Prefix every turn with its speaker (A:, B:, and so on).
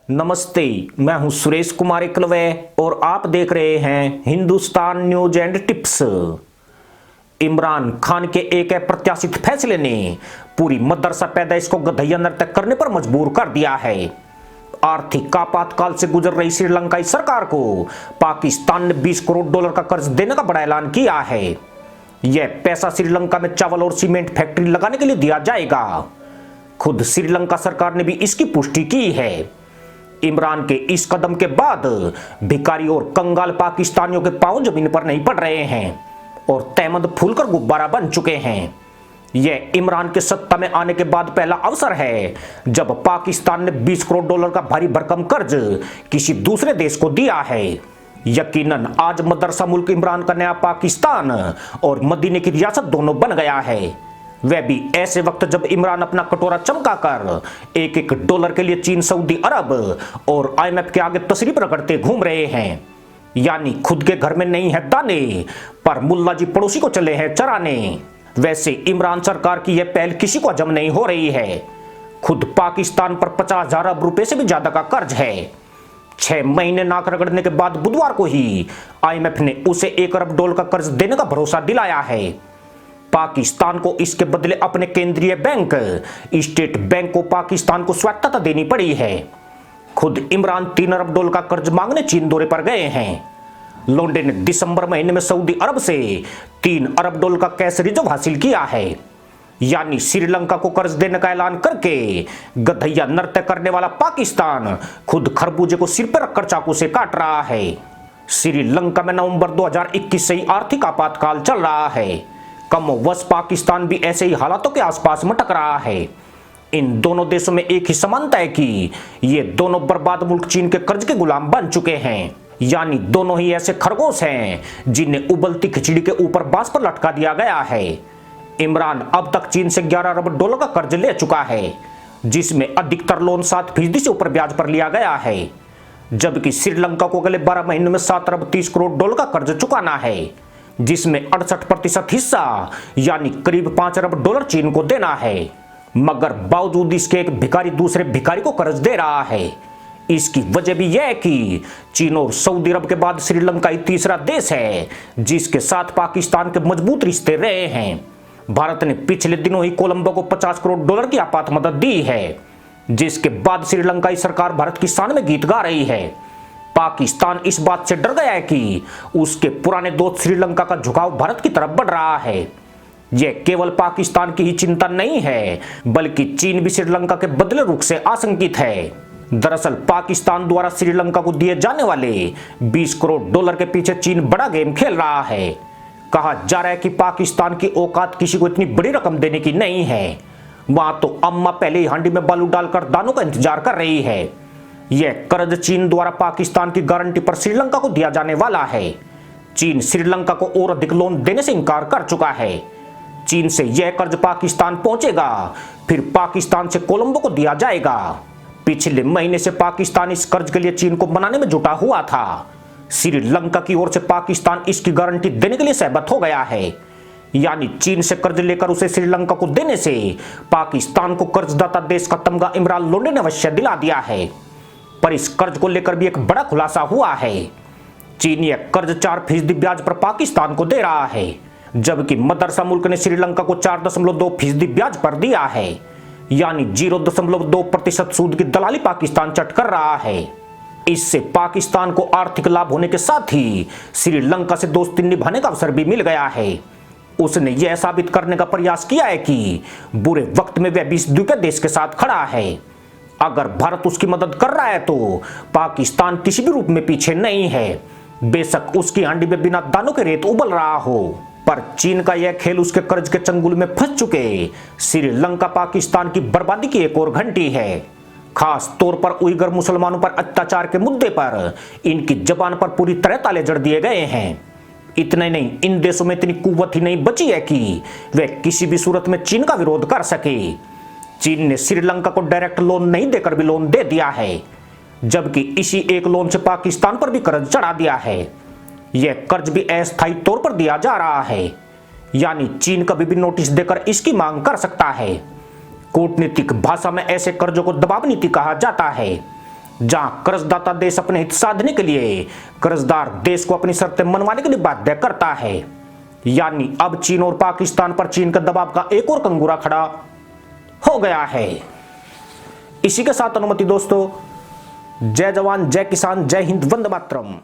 A: नमस्ते। मैं हूं सुरेश कुमार एकलवे और आप देख रहे हैं Hindustan news and tips. Imran Khan के एक अप्रत्याशित फैसले ने पूरी मदरसा पैदाइश को गधैया नर्तक करने पर मजबूर कर दिया है। आर्थिक आपातकाल से गुजर रही श्रीलंकाई सरकार को पाकिस्तान ने 20 करोड़ डॉलर का कर्ज देने का बड़ा ऐलान किया है। यह पैसा श्रीलंका में चावल और सीमेंट फैक्ट्री लगाने के लिए दिया जाएगा। खुद श्रीलंका सरकार ने भी इसकी पुष्टि की है। इमरान के इस कदम के बाद भिखारी और कंगाल पाकिस्तानियों के पांव जमीन पर नहीं पड़ रहे हैं और तहमद फूलकर गुब्बारा बन चुके हैं। यह इमरान के सत्ता में आने के बाद पहला अवसर है जब पाकिस्तान ने 20 करोड़ डॉलर का भारी भरकम कर्ज किसी दूसरे देश को दिया है। यकीनन आज मदरसा मुल्क इमरान का नया पाकिस्तान और मदीने की रियासत दोनों बन गया है। वह भी ऐसे वक्त जब इमरान अपना कटोरा चमकाकर एक एक डॉलर के लिए चीन, सऊदी अरब और IMF के आगे तशरीफ रगड़ते घूम रहे हैं। यानी खुद के घर में नहीं है दाने पर मुल्ला जी पड़ोसी को चले हैं चराने। वैसे इमरान सरकार की यह पहल किसी को हजम नहीं हो रही है। खुद पाकिस्तान पर 50,000 अरब रुपए से भी ज्यादा का कर्ज है। 6 महीने नाक रगड़ने के बाद बुधवार को ही IMF ने उसे 1 अरब डॉलर का कर्ज देने का भरोसा दिलाया है। पाकिस्तान को इसके बदले अपने केंद्रीय बैंक स्टेट बैंक को पाकिस्तान को स्वायत्तता देनी पड़ी है। खुद इमरान 3 अरब डॉलर का कर्ज मांगने चीन दौरे पर गए हैं। लोंडे ने दिसंबर महीने में सऊदी अरब से 3 अरब डॉलर का कैश रिजर्व हासिल किया है। यानी श्रीलंका को कर्ज देने का ऐलान करके गधैया नृत्य करने वाला पाकिस्तान खुद खरबूजे को सिर पर रखकर चाकू से काट रहा है। श्रीलंका में नवंबर 2021 से ही आर्थिक आपातकाल चल रहा है। कमोबश पाकिस्तान भी ऐसे ही हालातों के आसपास मटक रहा है। इन दोनों देशों में एक ही समानता है कि ये दोनों बर्बाद मुल्क चीन के कर्ज के गुलाम बन चुके हैं। यानी दोनों ही ऐसे खरगोश हैं जिन्हें उबलती खिचड़ी के ऊपर बांस पर लटका दिया गया है। इमरान अब तक चीन से 11 अरब डॉलर का कर्ज ले चुका है, जिसमें अधिकतर लोन 7% से ऊपर ब्याज पर लिया गया है, जबकि श्रीलंका को अगले 12 महीनों में 7 अरब 30 करोड़ डॉलर का कर्ज चुकाना है, जिसमें 68% हिस्सा यानी करीब 5 अरब डॉलर चीन को देना है। मगर बावजूद इसके एक भिखारी दूसरे भिखारी को कर्ज दे रहा है। इसकी वजह भी यह है कि चीन और सऊदी अरब के बाद श्रीलंका ही तीसरा देश है जिसके साथ पाकिस्तान के मजबूत रिश्ते रहे हैं। भारत ने पिछले दिनों ही कोलंबो को 50 करोड़ डॉलर की आपात मदद दी है, जिसके बाद श्रीलंकाई सरकार भारत की शान में गीत गा रही है। पाकिस्तान इस बात से डर गया है कि उसके पुराने दोस्त श्रीलंका का झुकाव भारत की तरफ बढ़ रहा है। यह केवल पाकिस्तान की ही चिंता नहीं है, बल्कि चीन भी श्रीलंका के बदले रुख से आशंकित है। दरअसल पाकिस्तान द्वारा श्रीलंका को दिए जाने वाले 20 करोड़ डॉलर के पीछे चीन बड़ा गेम खेल रहा है। कहा जा रहा है कि पाकिस्तान की औकात किसी को इतनी बड़ी रकम देने की नहीं है। वहां तो अम्मा पहले ही हांडी में बालू डालकर दानों का इंतजार कर रही है। यह कर्ज चीन द्वारा पाकिस्तान की गारंटी पर श्रीलंका को दिया जाने वाला है। चीन श्रीलंका को और अधिक लोन देने से इनकार कर चुका है। चीन से यह कर्ज पाकिस्तान पहुंचेगा, फिर पाकिस्तान से कोलंबो को दिया जाएगा। पिछले महीने से पाकिस्तान इस कर्ज के लिए चीन को मनाने में जुटा हुआ था। श्रीलंका की ओर से पाकिस्तान इसकी गारंटी देने के लिए सहमत हो गया है। यानी चीन से कर्ज लेकर उसे श्रीलंका को देने से पाकिस्तान को कर्जदाता देश का तमगा इमरान लोंडे ने अवश्य दिला दिया है। पर इस कर्ज को लेकर भी एक बड़ा खुलासा हुआ है। चीन यह कर्ज 4% ब्याज पर पाकिस्तान को दे रहा है, जबकि मदरसा मुल्क ने श्रीलंका को 4.2% ब्याज पर दिया है। यानी 0.2% सूद की दलाली पाकिस्तान चट कर रहा है। इससे पाकिस्तान को आर्थिक लाभ होने के साथ ही श्रीलंका से दोस्ती निभाने का अवसर भी मिल गया है। उसने यह साबित करने का प्रयास किया है कि बुरे वक्त में वह भी इस द्वीपीय देश के साथ खड़ा है। अगर भारत उसकी मदद कर रहा है तो पाकिस्तान किसी भी रूप में पीछे नहीं है, बेशक उसकी हांडी में बिना दानों के रेत उबल रहा हो। पर चीन का यह खेल उसके कर्ज के चंगुल में फंस चुके श्रीलंका पाकिस्तान की बर्बादी की एक और घंटी है। खास तौर पर उइगर मुसलमानों पर अत्याचार के मुद्दे पर इनकी जबान पर पूरी तरह ताले जड़ दिए गए हैं। इतने नहीं, इन देशों में इतनी कुव्वत ही नहीं बची है कि वे किसी भी सूरत में चीन का विरोध कर सके। चीन ने श्रीलंका को डायरेक्ट लोन नहीं देकर भी लोन दे दिया है, जबकि इसी एक लोन से पाकिस्तान पर भी कर्ज चढ़ा दिया है। यह कर्ज भी अस्थायी तौर पर दिया जा रहा है। यानी चीन कभी भी नोटिस देकर इसकी मांग कर सकता है। कूटनीतिक भाषा में ऐसे कर्जों को दबाव नीति कहा जाता है। जहां कर्जदाता देश अपने हित साधने के लिए कर्जदार देश को अपनी शर्तें मनवाने के लिए बाध्य करता है। यानी अब चीन और पाकिस्तान पर चीन का दबाव का एक और कंगूरा खड़ा हो गया है। इसी के साथ अनुमति दोस्तों, जय जवान, जय किसान, जय हिंद, वंदे मातरम।